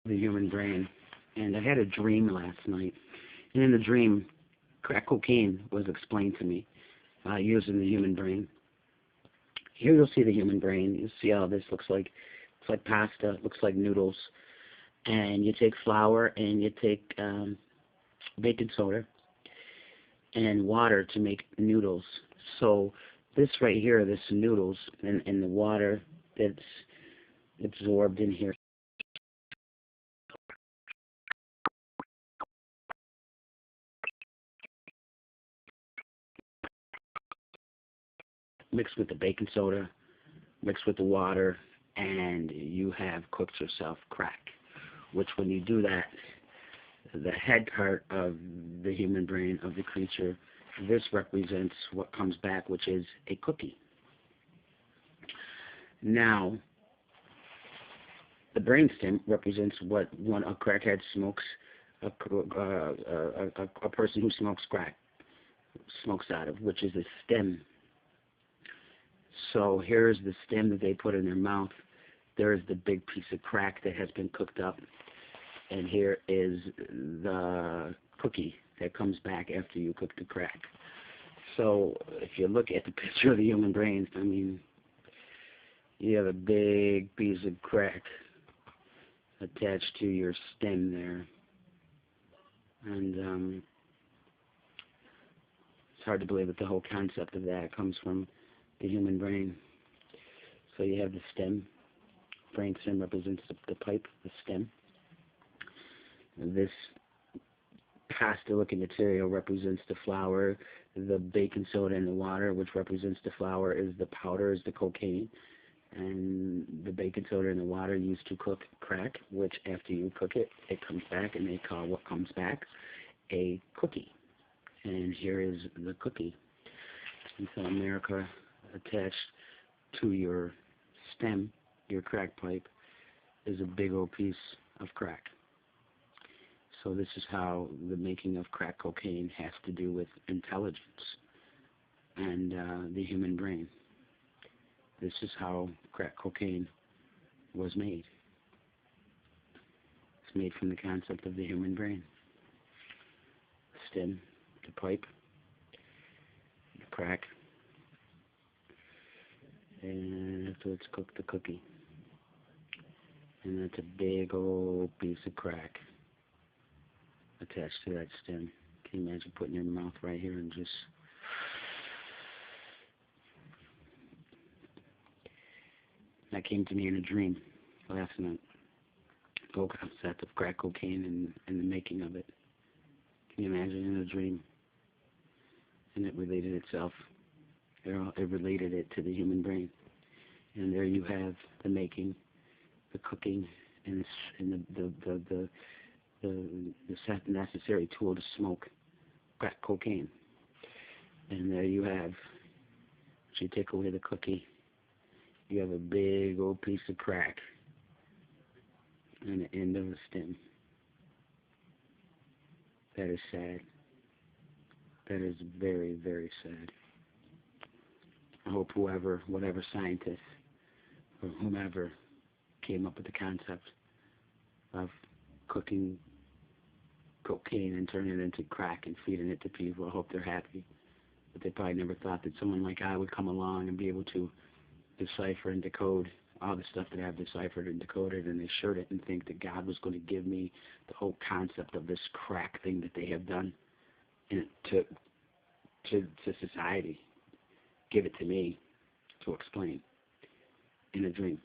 the human brain. And I had a dream last night. And in the dream, crack cocaine was explained to me using the human brain. Here you'll see the human brain. You'll see how this looks like. It's like pasta. It looks like noodles. And you take flour and you take baking soda and water to make noodles. So this right here, this noodles and the water that's absorbed in here mixed with the baking soda, mixed with the water, and you have cooked yourself crack. Which when you do that, the head part of the human brain of the creature, this represents what comes back, which is a cookie. Now, the brainstem represents what a crackhead smokes, a person who smokes crack smokes out of, which is a stem. So here's the stem that they put in their mouth. There is the big piece of crack that has been cooked up. And here is the cookie that comes back after you cook the crack. So if you look at the picture of the human brain, I mean, you have a big piece of crack attached to your stem there. And it's hard to believe that the whole concept of that comes from the human brain. So you have the stem. Brain stem represents the pipe, the stem. This pasta-looking material represents the flour. The baking soda and the water, which represents the flour, is the powder, is the cocaine. And the baking soda and the water used to cook crack, which after you cook it, it comes back, and they call what comes back a cookie. And here is the cookie. And so America attached to your stem, your crack pipe, is a big old piece of crack. So this is how the making of crack cocaine has to do with intelligence and the human brain. This is how crack cocaine was made. It's made from the concept of the human brain. The stem, the pipe, the crack, and afterwards cook the cookie. And that's a big old piece of crack attached to that stem. Can you imagine putting it in your mouth right here and just... That came to me in a dream last night. The whole concept of crack cocaine and the making of it. Can you imagine in a dream? And it related itself. It related it to the human brain. And there you have the making, the cooking, and the necessary tool to smoke crack cocaine. And there you have, if you take away the cookie, you have a big old piece of crack and the end of a stem. That is sad. That is very, very sad. I hope whatever scientist or whomever came up with the concept of cooking cocaine and turning it into crack and feeding it to people, I hope they're happy. But they probably never thought that someone like I would come along and be able to decipher and decode all the stuff that I've deciphered and decoded, and they shared it and think that God was going to give me the whole concept of this crack thing that they have done to society, give it to me to explain in a dream.